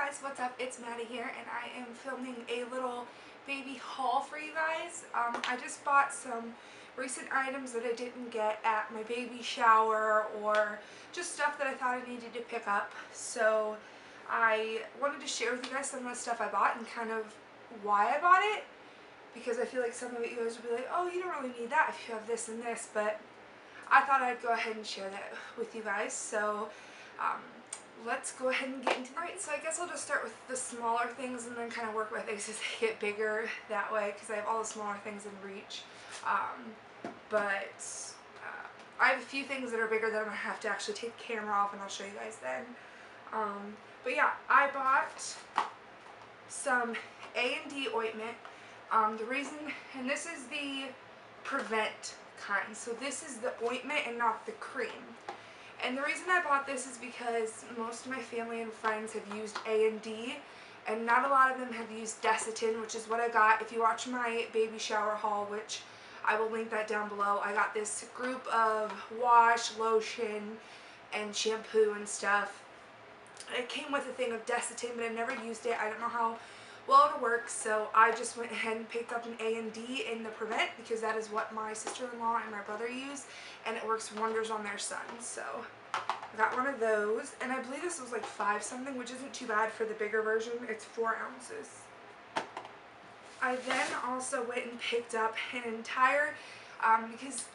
guys, what's up? It's Maddie here, and I am filming a little baby haul for you guys. I just bought some recent items that I didn't get at my baby shower, or just stuff that I thought I needed to pick up. So I wanted to share with you guys some of the stuff I bought and kind of why I bought it, because I feel like some of it you guys would be like, oh, you don't really need that if you have this and this, but I thought I'd go ahead and share that with you guys. So let's go ahead and get into that. Alright, so I guess I'll just start with the smaller things and then kind of work my things as they get bigger that way, because I have all the smaller things in reach. I have a few things that are bigger that I'm going to have to actually take the camera off, and I'll show you guys then. But yeah, I bought some A&D ointment. The reason, and this is the Prevent kind, so this is the ointment and not the cream. And the reason I bought this is because most of my family and friends have used A&D, and not a lot of them have used Desitin, which is what I got. If you watch my baby shower haul, which I will link that down below, I got this group of wash, lotion, and shampoo and stuff. It came with a thing of Desitin, but I never used it. I don't know how well it works, so I just went ahead and picked up an A&D in the Prevent, because that is what my sister-in-law and my brother use, and it works wonders on their sons. So I got one of those, and I believe this was like 5 something, which isn't too bad for the bigger version. It's 4 ounces. I then also went and picked up an entire, because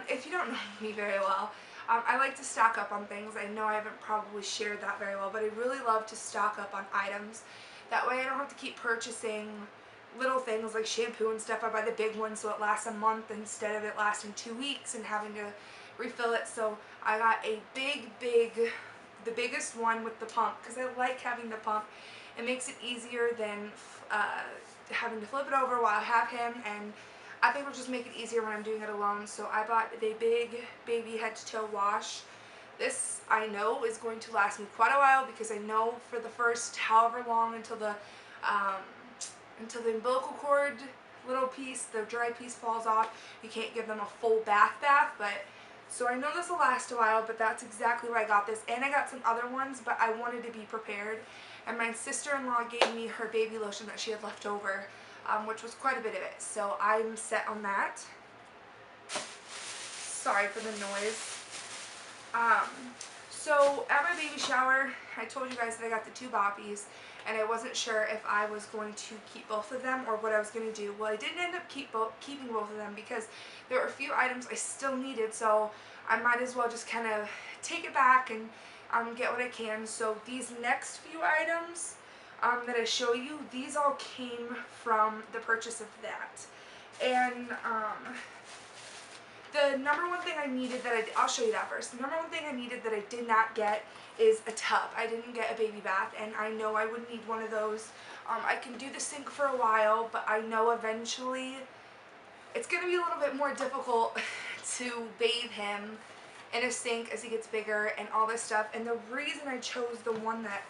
if you don't know me very well, I like to stock up on things. I know I haven't probably shared that very well, but I really love to stock up on items. That way I don't have to keep purchasing little things like shampoo and stuff. I buy the big one so it lasts a month instead of it lasting 2 weeks and having to refill it. So I got a the biggest one with the pump, because I like having the pump. It makes it easier than having to flip it over while I have him, and I think it'll just make it easier when I'm doing it alone. So I bought the big baby head to toe wash. This, I know, is going to last me quite a while, because I know for the first however long until the umbilical cord little piece, the dry piece, falls off, you can't give them a full bath, but so I know this will last a while, but that's exactly why I got this. And I got some other ones, but I wanted to be prepared. And my sister-in-law gave me her baby lotion that she had left over, which was quite a bit of it. So I'm set on that. Sorry for the noise. So at my baby shower, I told you guys that I got the 2 boppies, and I wasn't sure if I was going to keep both of them or what I was going to do. Well, I didn't end up keeping both of them, because there were a few items I still needed, so I might as well just kind of take it back and get what I can. So these next few items that I show you, these all came from the purchase of that. And the number one thing I needed that I'll show you that first. The number one thing I needed that I did not get is a tub. I didn't get a baby bath, and I know I would need one of those. I can do the sink for a while, but I know eventually it's going to be a little bit more difficult to bathe him in a sink as he gets bigger and all this stuff. And the reason I chose the one that,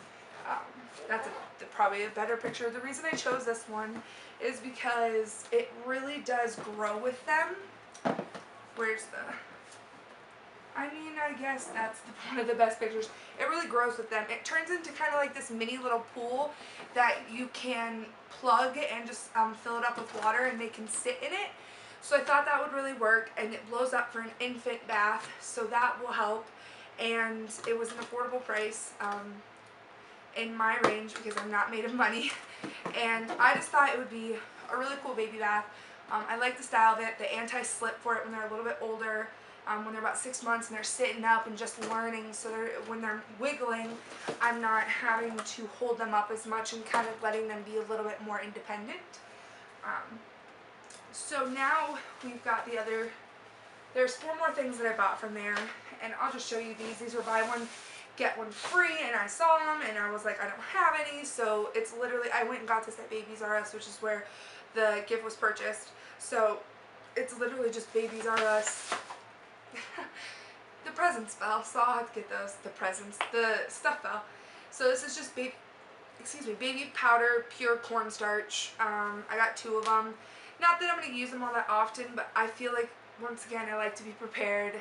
probably a better picture. The reason I chose this one is because it really does grow with them. Where's the, I guess that's one of the best pictures. It really grows with them. It turns into kind of like this mini little pool that you can plug and just fill it up with water, and they can sit in it. So I thought that would really work, and it blows up for an infant bath, so that will help. And it was an affordable price in my range, because I'm not made of money. And I just thought it would be a really cool baby bath. I like the style of it, the anti-slip for it when they're a little bit older, when they're about 6 months and they're sitting up and just learning, so when they're wiggling, I'm not having to hold them up as much and kind of letting them be a little bit more independent. So now we've got there's 4 more things that I bought from there, and I'll just show you these. These were buy one, get one free, and I saw them, and I was like, I don't have any, so it's literally, I went and got this at Babies R Us, which is where the gift was purchased. So it's literally just Babies R Us. The presents fell, so I'll have to get those. The stuff fell. So this is just baby powder, pure cornstarch. I got 2 of them. Not that I'm going to use them all that often, but I feel like, once again, I like to be prepared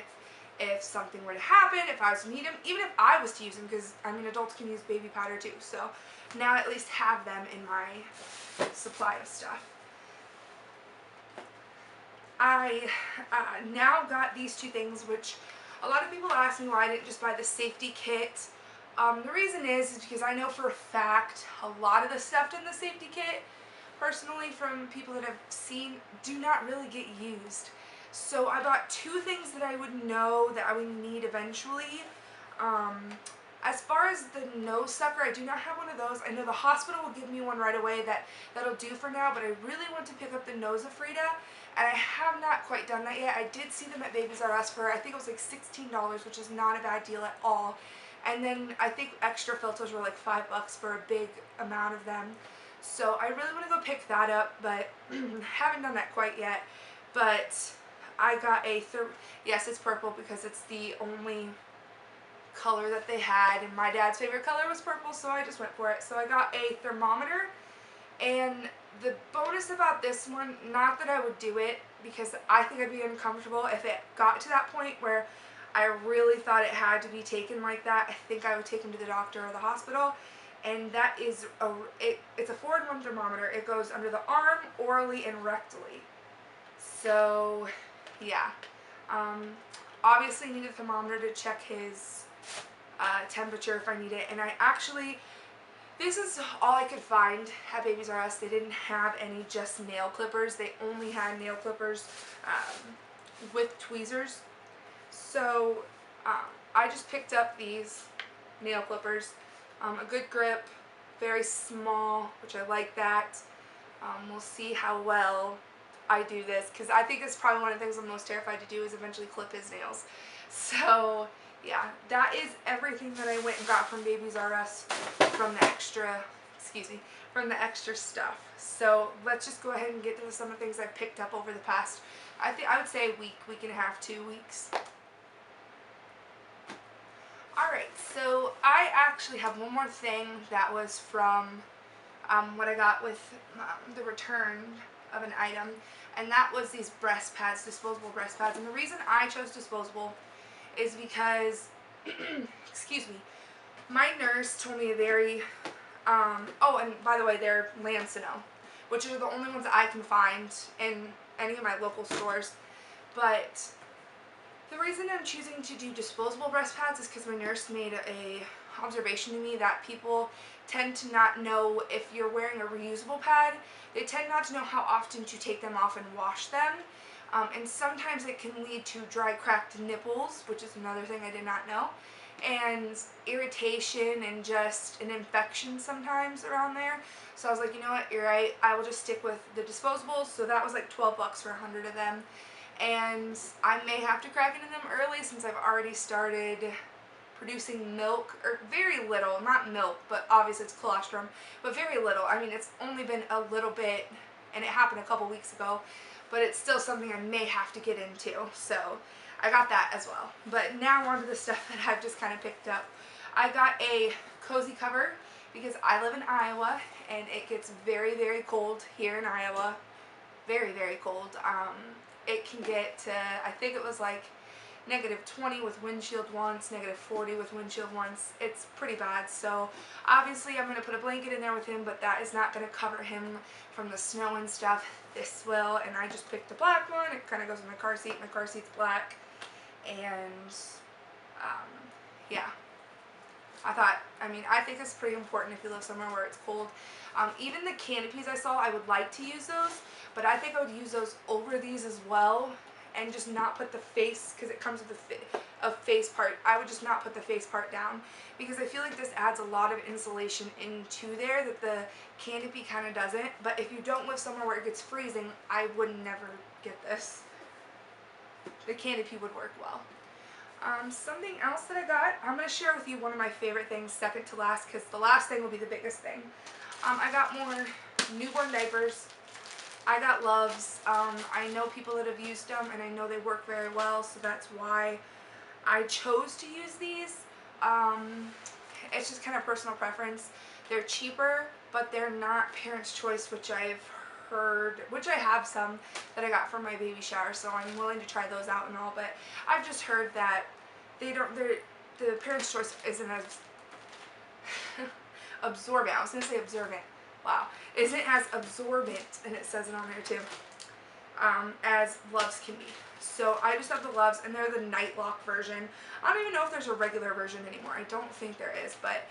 if something were to happen, if I was to need them, even if I was to use them, because, I mean, adults can use baby powder too. So now I at least have them in my supply of stuff. I now got these two things, which a lot of people ask me why I didn't just buy the safety kit. The reason is because I know for a fact a lot of the stuff in the safety kit, personally from people that I've seen, do not really get used. So I bought two things that I would know that I would need eventually. As far as the nose sucker, I do not have one of those. I know the hospital will give me one right away that'll do for now, but I really want to pick up the nose of Frida, and I have not quite done that yet. I did see them at Babies R Us for, I think it was like $16, which is not a bad deal at all. And then I think extra filters were like $5 for a big amount of them. So I really want to go pick that up, but haven't done that quite yet. But I got a, yes, it's purple because it's the only color that they had, and my dad's favorite color was purple, so I just went for it. So I got a thermometer, and the bonus about this one, not that I would do it, because I think I'd be uncomfortable if it got to that point where I really thought it had to be taken like that. I think I would take him to the doctor or the hospital. And that is it's a 4-in-1 thermometer. It goes under the arm, orally, and rectally. So yeah, obviously need a thermometer to check his temperature if I need it. And I actually, this is all I could find at Babies R Us. They didn't have any just nail clippers. They only had nail clippers with tweezers. So I just picked up these nail clippers. A good grip, very small, which I like that. We'll see how well I do this, because I think it's probably one of the things I'm most terrified to do is eventually clip his nails. So yeah, that is everything that I went and got from Babies R Us from the extra, from the extra stuff. So let's just go ahead and get to some of the things I've picked up over the past, I would say a week and a half, 2 weeks. Alright, so I actually have one more thing that was from what I got with the return of an item, and that was these breast pads, disposable breast pads. And the reason I chose disposable is because, excuse me, my nurse told me a very, oh, and by the way, they're Lancino, which are the only ones that I can find in any of my local stores. But the reason I'm choosing to do disposable breast pads is because my nurse made a observation to me that people tend to not know if you're wearing a reusable pad. They tend not to know how often to take them off and wash them. And sometimes it can lead to dry, cracked nipples, which is another thing I did not know, and irritation and just an infection sometimes around there. So I was like, you know what, you're right, I will just stick with the disposables. So that was like $12 for 100 of them. And I may have to crack into them early since I've already started producing milk, or very little, not milk, but obviously it's colostrum, but very little. I mean, it's only been a little bit, and it happened a couple weeks ago, but it's still something I may have to get into. So I got that as well. But now on to the stuff that I've just kind of picked up. I got a cozy cover because I live in Iowa, and it gets very, very cold here in Iowa. Very, very cold. It can get to, I think it was like -20 with wind chill once, -40 with wind chill once. It's pretty bad. So obviously I'm going to put a blanket in there with him, but that is not going to cover him from the snow and stuff. This will, and I just picked a black one. It kind of goes in my car seat. My car seat's black. And yeah, I think it's pretty important if you live somewhere where it's cold. Even the canopies I saw, I would like to use those, but I think I would use those over these as well, and just not put the face, because it comes with a face part. I would just not put the face part down, because I feel like this adds a lot of insulation into there that the canopy kind of doesn't. But if you don't live somewhere where it gets freezing, I would never get this. The canopy would work well. Something else that I got, I'm going to share with you one of my favorite things second to last, because the last thing will be the biggest thing. I got more newborn diapers. I got Loves. I know people that have used them, and I know they work very well, so that's why I chose to use these. It's just kind of personal preference. They're cheaper, but they're not Parents' Choice, which I've heard, which I have some that I got from my baby shower, so I'm willing to try those out and all, but I've just heard that the Parents' Choice isn't as absorbent. I was going to say observant. Wow. Isn't as absorbent, and it says it on there too, as Loves can be. So I just have the Loves, and they're the Night Lock version. I don't even know if there's a regular version anymore. I don't think there is, but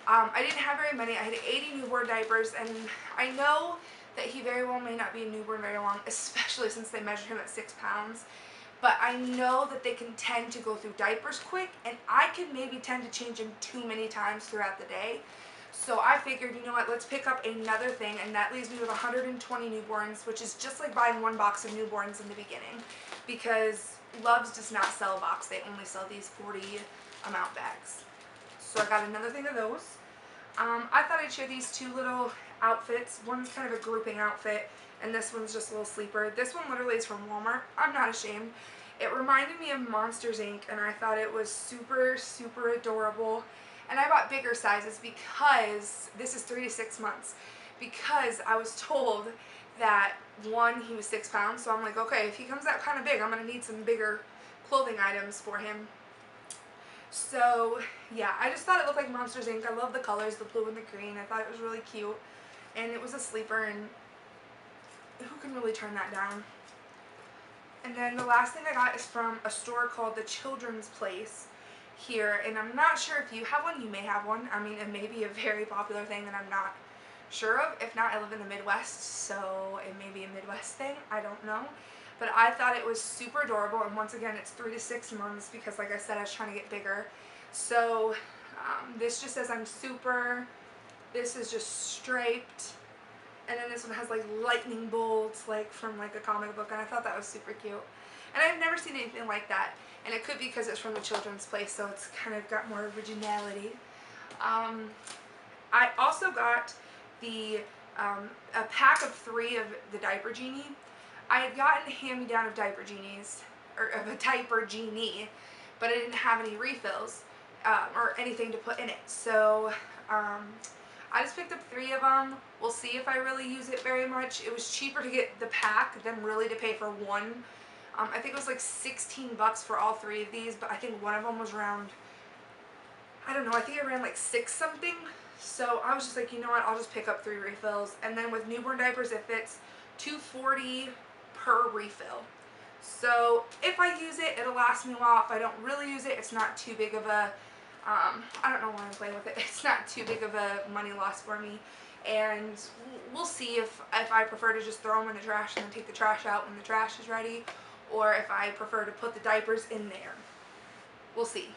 I didn't have very many. I had 80 newborn diapers, and I know that he very well may not be a newborn very long, especially since they measured him at 6 pounds. But I know that they can tend to go through diapers quick, and I can maybe tend to change them too many times throughout the day. So I figured, you know what, let's pick up another thing, and that leaves me with 120 newborns, which is just like buying one box of newborns in the beginning, because Loves does not sell a box. They only sell these 40 amount bags. So I got another thing of those. I thought I'd share these two little outfits. One's kind of a grouping outfit, and this one's just a little sleeper. This one literally is from Walmart. I'm not ashamed. It reminded me of Monsters Inc. and I thought it was super, super adorable. And I bought bigger sizes because this is 3 to 6 months. Because I was told that, one, he was 6 pounds, so I'm like, okay, if he comes out kind of big, I'm going to need some bigger clothing items for him. So, yeah, I just thought it looked like Monsters Inc. I love the colors, the blue and the green. I thought it was really cute. And it was a sleeper, and who can really turn that down? And then the last thing I got is from a store called The Children's Place here. And I'm not sure if you have one. You may have one. I mean, it may be a very popular thing that I'm not sure of. If not, I live in the Midwest, so it may be a Midwest thing. I don't know. But I thought it was super adorable, and once again, it's 3 to 6 months because, like I said, I was trying to get bigger. So, this just says I'm super. This is just striped. And then this one has, like, lightning bolts, like, from, like, a comic book, and I thought that was super cute. And I've never seen anything like that. And it could be because it's from the Children's Place, so it's kind of got more originality. I also got the, a pack of 3 of the Diaper Genie. I had gotten a hand-me-down of Diaper Genies, or of a Diaper Genie, but I didn't have any refills, or anything to put in it. So, I just picked up 3 of them. We'll see if I really use it very much. It was cheaper to get the pack than really to pay for one. I think it was like 16 bucks for all 3 of these, but I think one of them was around, I don't know, I think I ran like 6 something. So I was just like, you know what, I'll just pick up 3 refills. And then with newborn diapers, it fits $2.40 per refill. So if I use it, it'll last me a while. If I don't really use it, it's not too big of a, I don't know why I'm playing with it. It's not too big of a money loss for me. And we'll see if I prefer to just throw them in the trash and then take the trash out when the trash is ready, or if I prefer to put the diapers in there. We'll see.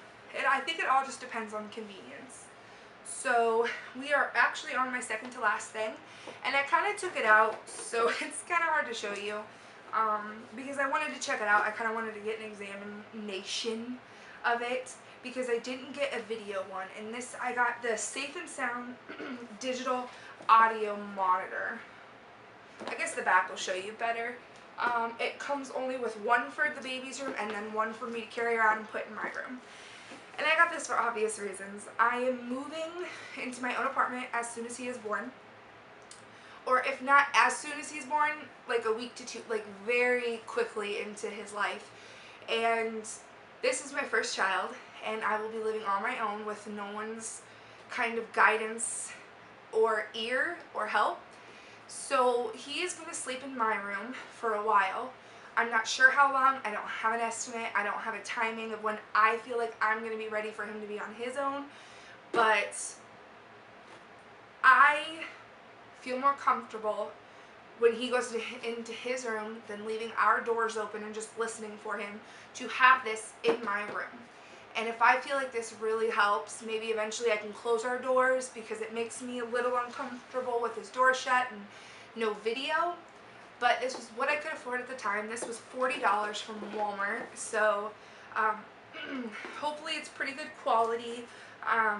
I think it all just depends on convenience. So we are actually on my second to last thing, and I kind of took it out, so it's kind of hard to show you, because I wanted to check it out. I kind of wanted to get an examination of it, because I didn't get a video one. And this, I got the Safe and Sound digital audio monitor. I guess the back will show you better. It comes only with one for the baby's room and then one for me to carry around and put in my room. And I got this for obvious reasons. I am moving into my own apartment as soon as he is born. Or if not as soon as he's born, like a week to 2, like very quickly into his life. And this is my first child, and I will be living on my own with no one's kind of guidance or ear or help. So he is going to sleep in my room for a while. I'm not sure how long. I don't have an estimate. I don't have a timing of when I feel like I'm going to be ready for him to be on his own. But I feel more comfortable when he goes into his room than leaving our doors open and just listening for him to have this in my room. And if I feel like this really helps, maybe eventually I can close our doors, because it makes me a little uncomfortable with his door shut and no video. But this was what I could afford at the time. This was $40 from Walmart, so hopefully it's pretty good quality. I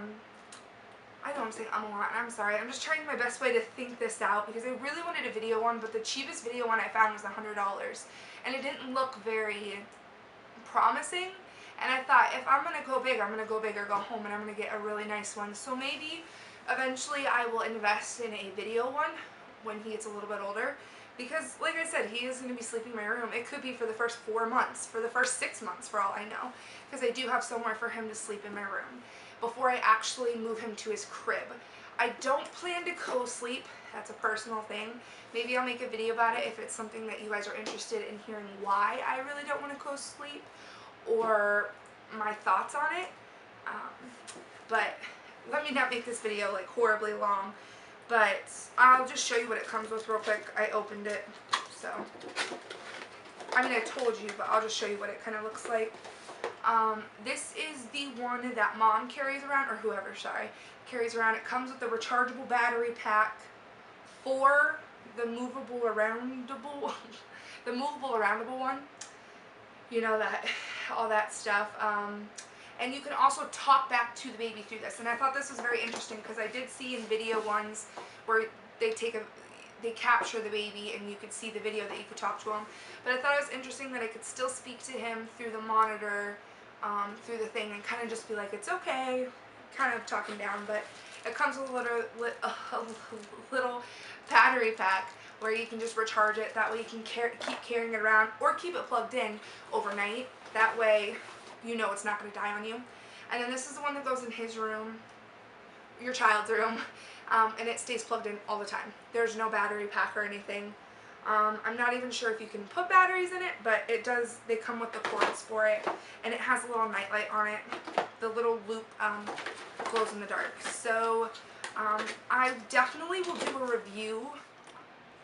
know I'm saying a lot, I'm sorry. I'm just trying my best way to think this out, because I really wanted a video one, but the cheapest video one I found was $100. And it didn't look very promising. And I thought, if I'm going to go big, I'm going to go big or go home, and I'm going to get a really nice one. So maybe eventually I will invest in a video one when he gets a little bit older. Because, like I said, he is going to be sleeping in my room. It could be for the first 4 months, for the first 6 months, for all I know. Because I do have somewhere for him to sleep in my room before I actually move him to his crib. I don't plan to co-sleep. That's a personal thing. Maybe I'll make a video about it if it's something that you guys are interested in hearing why I really don't want to co-sleep or my thoughts on it. But let me not make this video like horribly long. But I'll just show you what it comes with real quick. I opened it, so I mean I told you, but I'll just show you what it kind of looks like. This is the one that Mom carries around, or whoever, sorry, carries around. It comes with a rechargeable battery pack for the movable aroundable, the movable aroundable one. You know, that, all that stuff. And you can also talk back to the baby through this. And I thought this was very interesting because I did see in video ones where they capture the baby and you could see the video that you could talk to him. But I thought it was interesting that I could still speak to him through the monitor, through the thing, and kind of just be like, it's okay, kind of talking down. But it comes with a little battery pack where you can just recharge it. That way you can keep carrying it around or keep it plugged in overnight. That way you know it's not going to die on you. And then this is the one that goes in his room, your child's room, and it stays plugged in all the time. There's no battery pack or anything. I'm not even sure if you can put batteries in it, but it does. They come with the cords for it, and it has a little nightlight on it. The little loop glows in the dark. So I definitely will do a review.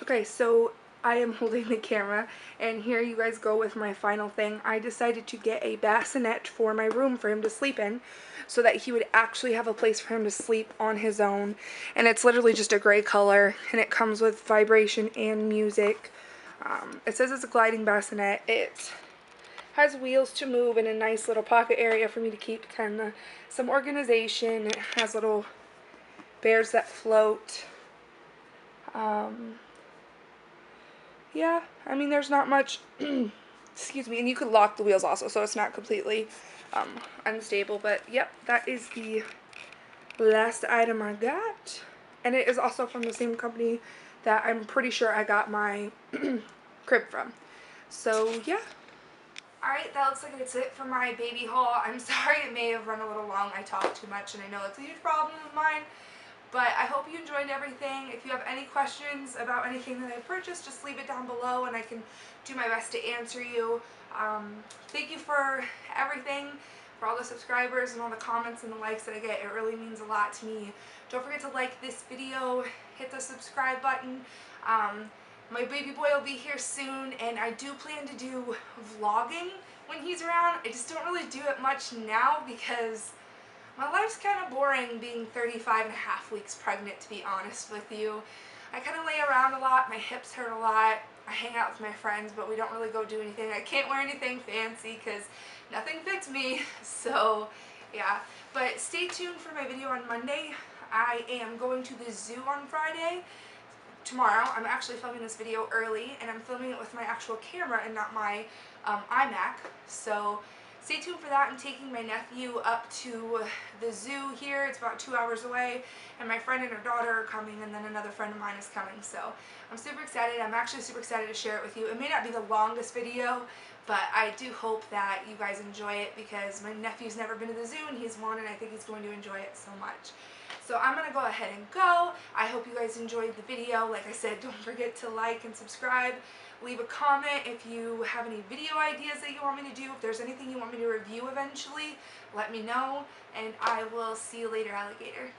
Okay, so I am holding the camera, and here you guys go with my final thing. I decided to get a bassinet for my room for him to sleep in so that he would actually have a place for him to sleep on his own. And it's literally just a gray color, and it comes with vibration and music. It says it's a gliding bassinet. It has wheels to move and a nice little pocket area for me to keep some organization. It has little bears that float. Yeah, I mean, there's not much, excuse me, and you could lock the wheels also, so it's not completely unstable. But yep, that is the last item I got, and it is also from the same company that I'm pretty sure I got my crib from. So yeah. Alright, that looks like it's it for my baby haul. I'm sorry it may have run a little long. I talk too much, and I know it's a huge problem of mine. But I hope you enjoyed everything. If you have any questions about anything that I purchased, just leave it down below and I can do my best to answer you. Thank you for everything, for all the subscribers and all the comments and the likes that I get. It really means a lot to me. Don't forget to like this video, hit the subscribe button. My baby boy will be here soon, and I do plan to do vlogging when he's around. I just don't really do it much now because my life's kind of boring being 35 and a half weeks pregnant, to be honest with you. I kind of lay around a lot, my hips hurt a lot, I hang out with my friends, but we don't really go do anything. I can't wear anything fancy because nothing fits me, so yeah. But stay tuned for my video on Monday. I am going to the zoo on Friday. Tomorrow, I'm actually filming this video early, and I'm filming it with my actual camera and not my iMac, so stay tuned for that. I'm taking my nephew up to the zoo here. It's about 2 hours away, and my friend and her daughter are coming, and then another friend of mine is coming. So I'm super excited. I'm actually super excited to share it with you. It may not be the longest video, but I do hope that you guys enjoy it because my nephew's never been to the zoo, and he's one, and I think he's going to enjoy it so much. So I'm going to go ahead and go. I hope you guys enjoyed the video. Like I said, don't forget to like and subscribe. Leave a comment if you have any video ideas that you want me to do. If there's anything you want me to review eventually, let me know. And I will see you later, alligator.